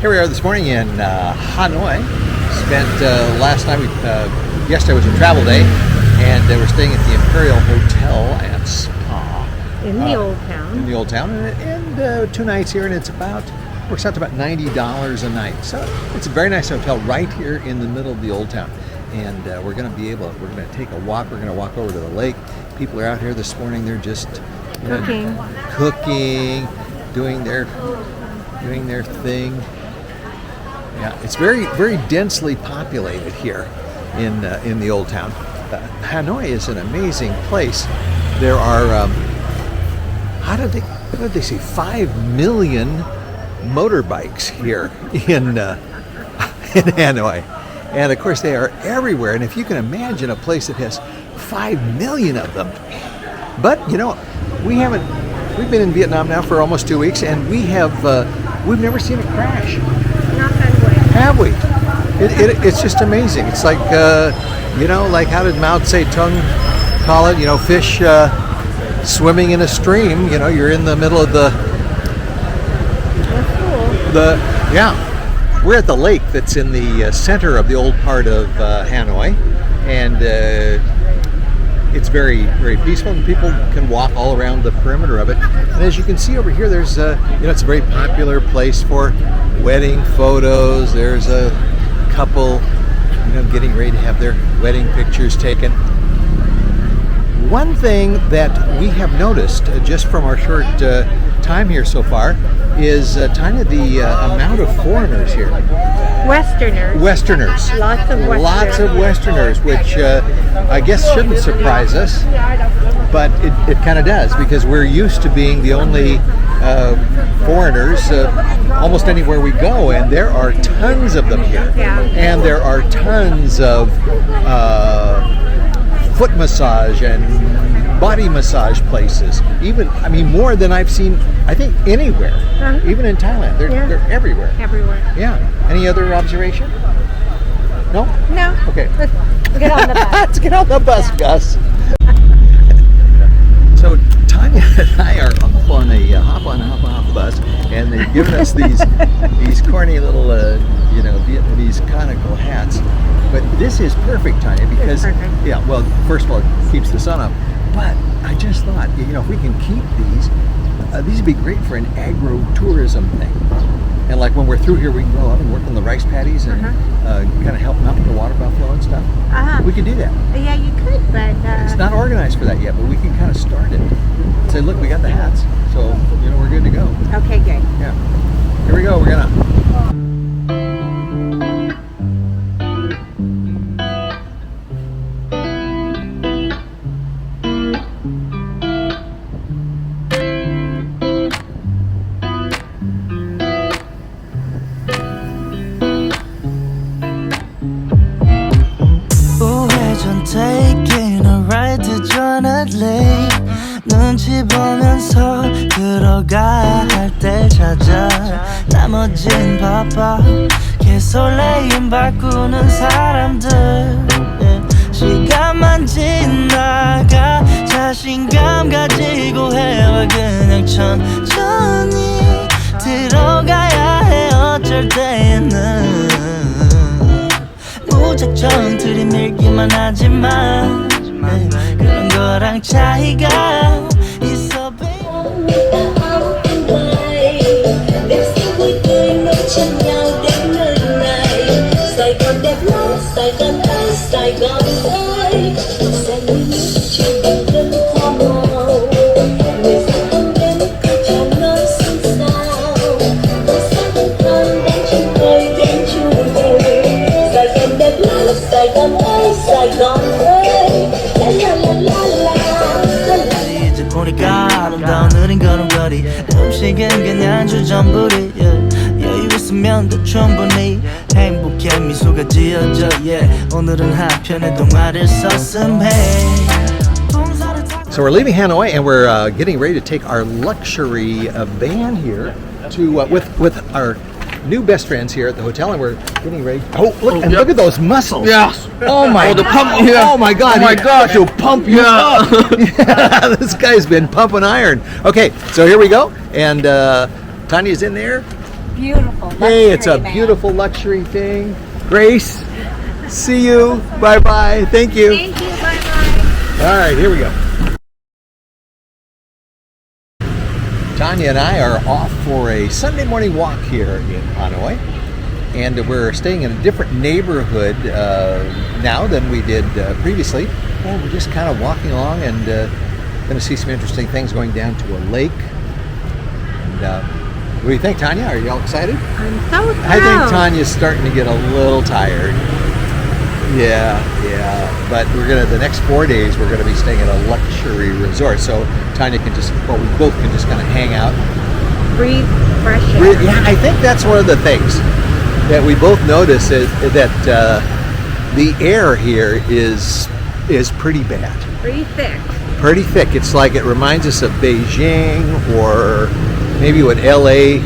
Here we are this morning in Hanoi. Spent last night, yesterday was a travel day, and we're staying at the Imperial Hotel and Spa. In the old town. In the old town, and 2 nights here, and works out to about $90 a night. So it's a very nice hotel right here in the middle of the old town. And we're going to take a walk. We're going to walk over to the lake. People are out here this morning. They're just cooking, doing their thing. Yeah, it's very, very densely populated here in the old town. Hanoi is an amazing place. There are, how did they say, 5 million motorbikes here in Hanoi. And of course they are everywhere. And if you can imagine a place that has 5 million of them. But we've been in Vietnam now for almost 2 weeks, and we've never seen a crash. Not that way. Have we? It's just amazing. It's like, like how did Mao Zedong call it? Fish swimming in a stream. You're in the middle of That's cool. Yeah. We're at the lake that's in the center of the old part of Hanoi, and it's very, very peaceful, and people can walk all around the perimeter of it. And as you can see over here, there's it's a very popular place for wedding photos. There's a couple, getting ready to have their wedding pictures taken. One thing that we have noticed just from our short time here so far is Tanya, the amount of foreigners here. Westerners. Lots of Westerners, which I guess shouldn't surprise us, but it kind of does, because we're used to being the only foreigners almost anywhere we go, and there are tons of them here. Yeah. And there are tons of foot massage and body massage places. More than I've seen, I think, anywhere. Uh-huh. Even in Thailand. They're everywhere. Everywhere. Yeah. Any other observation? No? No. Okay. Let's get on the bus. Let's get on the bus, Gus. So Tanya and I are up on a hop on bus, and they've given us these corny little Vietnamese conical hats. But this is perfect, Tanya, because first of all, it keeps the sun up. But I just thought, if we can keep these would be great for an agro-tourism thing. And like when we're through here, we can go out and work on the rice paddies and kind of help them out with the water buffalo and stuff. We could do that. Yeah, you could, but it's not organized for that yet, but we can kind of start it. Say, look, we got the hats, so we're good to go. Okay, good. Yeah. Here we go. We're gonna. Taking a ride to Johnny Lake 눈치 보면서 들어가야 할 때 찾아 나머진 바빠 개설레임 바꾸는 사람들 시간만 지나가 자신감 가지고 해와 그냥 천천히 들어가야 해 어쩔 때는 무작정 들이밀기만 하지만 그런 거랑 차이가 있어 Sài Gòn đẹp lắm, Sài Gòn ơi, Sài Gòn ơi Sẽ như trên đường đất hoa màu Người dân âm đến cứ chào nói xinh xao Tôi sẽ vẫn còn đang chung tôi đến chung tôi Sài Gòn đẹp lắm, Sài Gòn ơi, Sài Gòn ơi La la la la la la 이제 보니까 아름다운 느린 걸음걸이 음식은 그냥 주전부리 여유 있으면 더 충분히 행복해 미소가 지어져 오늘은 한편의 동화를 썼음해 So we're leaving Hanoi, and we're getting ready to take our luxury van here to with our new best friends here at the hotel, and we're getting ready. Look at those muscles! Yes. Oh my! The pump here. Oh my God! Oh my God! To pump you up. Yeah, this guy's been pumping iron. Okay, so here we go, and Tanya's in there. beautiful. Hey, it's a luxury van. beautiful luxury thing. Grace, see you. Bye-bye. Thank you. Thank you. Bye-bye. All right, here we go. Tanya and I are off for a Sunday morning walk here in Hanoi. And we're staying in a different neighborhood now than we did previously. And we're just kind of walking along and going to see some interesting things going down to a lake. And what do you think, Tanya? Are you all excited? I'm so thrilled. I think Tanya's starting to get a little tired. Yeah. But the next 4 days, we're going to be staying at a luxury resort. So Tanya can we both can just kind of hang out. Breathe fresh air. Yeah, I think that's one of the things that we both notice is that the air here is pretty bad. Pretty thick. Pretty thick. It's like it reminds us of Beijing or maybe what LA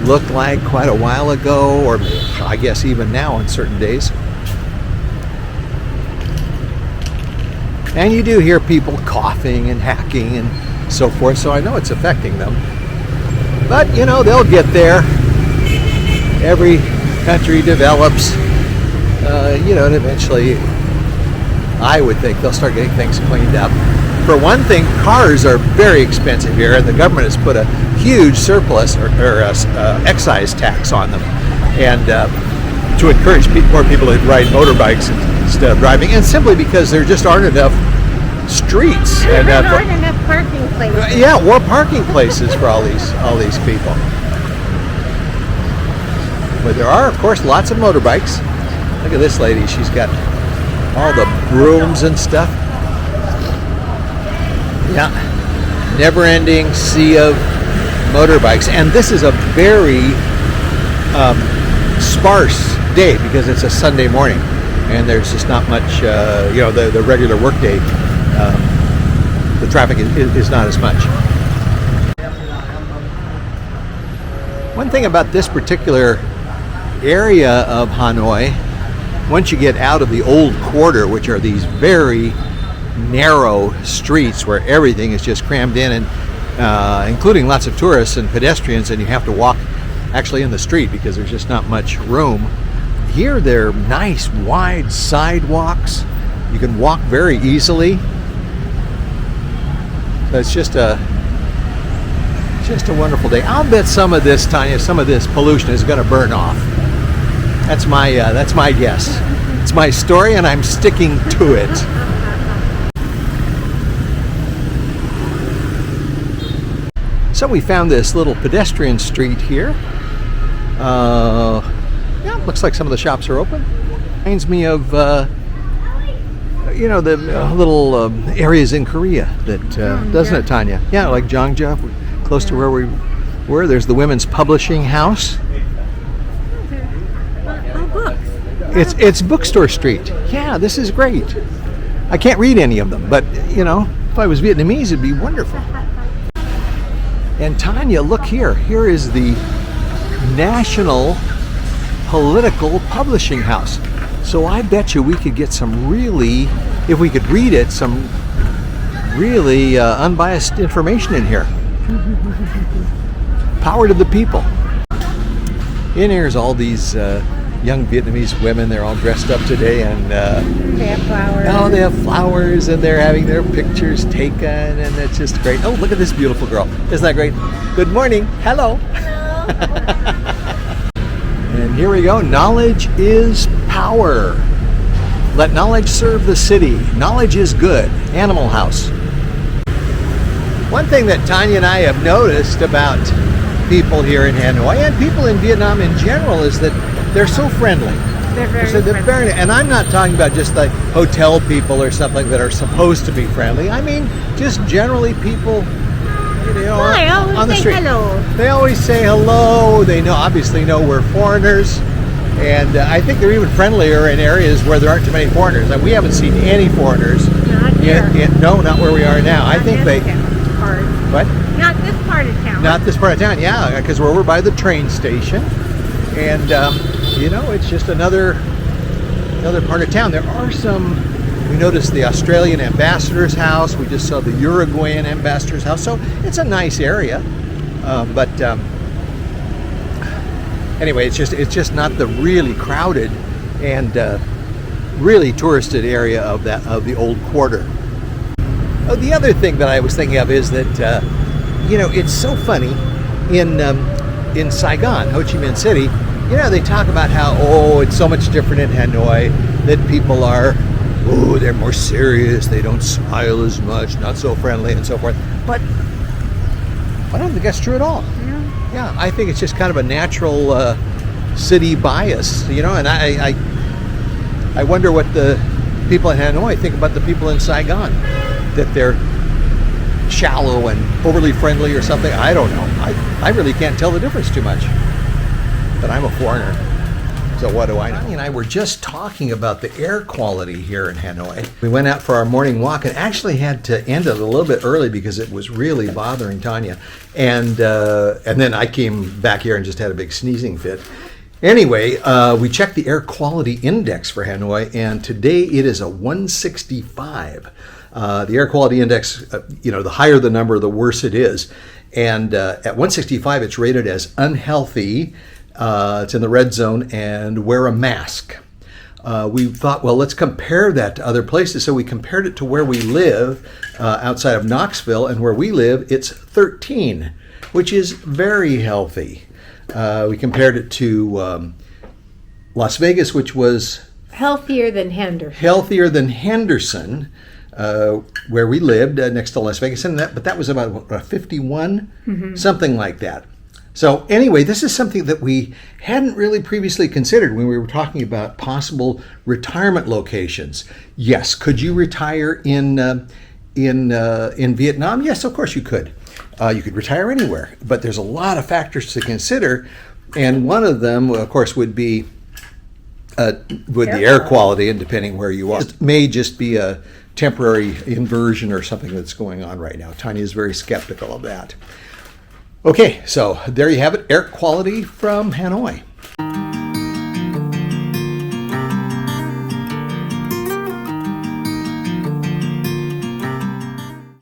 looked like quite a while ago, or I guess even now on certain days. And you do hear people coughing and hacking and so forth, so I know it's affecting them. But, they'll get there. Every country develops, and eventually, I would think they'll start getting things cleaned up. For one thing, cars are very expensive here, and the government has put a huge surplus or excise tax on them, and to encourage more people to ride motorbikes instead of driving, and simply because there just aren't enough streets There aren't enough parking places. Yeah, or parking places for all these people. But there are, of course, lots of motorbikes. Look at this lady; she's got all the brooms and stuff. Yeah, never-ending sea of motorbikes, and this is a very sparse day because it's a Sunday morning, and there's just not much. The regular workday, the traffic is not as much. One thing about this particular area of Hanoi, once you get out of the old quarter, which are these very narrow streets where everything is just crammed in, and including lots of tourists and pedestrians, and you have to walk actually in the street because there's just not much room. Here they're nice wide sidewalks. You can walk very easily. So it's just a wonderful day. I'll bet some of this, Tanya, some of this pollution is going to burn off. That's my guess. It's my story, and I'm sticking to it. So we found this little pedestrian street here. Looks like some of the shops are open. Reminds me of the little areas in Korea that doesn't it, Tanya? Yeah, like Jongja, close to where we were. There's the Women's Publishing House. It's Bookstore Street. Yeah, this is great. I can't read any of them, but if I was Vietnamese, it'd be wonderful. And Tanya, look here. Here is the National Political Publishing House. So I bet you we could get some really, if we could read it, some really unbiased information in here. Power to the people. In here's all these young Vietnamese women. They're all dressed up today, and they have flowers. Oh, they have flowers, and they're having their pictures taken, and it's just great. Oh, look at this beautiful girl. Isn't that great? Good morning. Hello. And here we go. Knowledge is power. Let knowledge serve the city. Knowledge is good. Animal House. One thing that Tanya and I have noticed about people here in Hanoi and people in Vietnam in general is that they're so friendly. They're very, and I'm not talking about just like hotel people or something that are supposed to be friendly. I mean, just generally people, on the street. Hello. They always say hello. They obviously know we're foreigners, and I think they're even friendlier in areas where there aren't too many foreigners. Like, we haven't seen any foreigners. Not here. No, not where we are now. I think they. What? Not this part of town. Not this part of town, yeah, because we're over by the train station, and it's just another part of town. There are some. We noticed the Australian ambassador's house. We just saw the Uruguayan ambassador's house. So it's a nice area, but Anyway, it's just not the really crowded and really touristed area of the old quarter. Oh, the other thing that I was thinking of is that it's so funny in Saigon, Ho Chi Minh City. They talk about how it's so much different in Hanoi, that people are they're more serious, they don't smile as much, not so friendly, and so forth. But I don't think that's true at all. Yeah, I think it's just kind of a natural city bias, and I wonder what the people in Hanoi think about the people in Saigon, that they're shallow and overly friendly or something. I don't know. I really can't tell the difference too much. But I'm a foreigner, so what do I know? Tanya and I were just talking about the air quality here in Hanoi. We went out for our morning walk and actually had to end it a little bit early because it was really bothering Tanya. And then I came back here and just had a big sneezing fit. Anyway, we checked the air quality index for Hanoi, and today it is a 165. The air quality index, the higher the number, the worse it is. And at 165, it's rated as unhealthy. It's in the red zone, and wear a mask. We thought, well, let's compare that to other places. So we compared it to where we live outside of Knoxville, and where we live, it's 13, which is very healthy. We compared it to Las Vegas, which was Healthier than Henderson. Where we lived next to Las Vegas, but that was about 51, something like that. So anyway, this is something that we hadn't really previously considered when we were talking about possible retirement locations. Yes, could you retire in Vietnam? Yes, of course you could. You could retire anywhere, but there's a lot of factors to consider, and one of them, of course, would be with the air quality, and depending where you are. It may just be a temporary inversion or something that's going on right now. Tanya is very skeptical of that. Okay, so there you have it, air quality from Hanoi.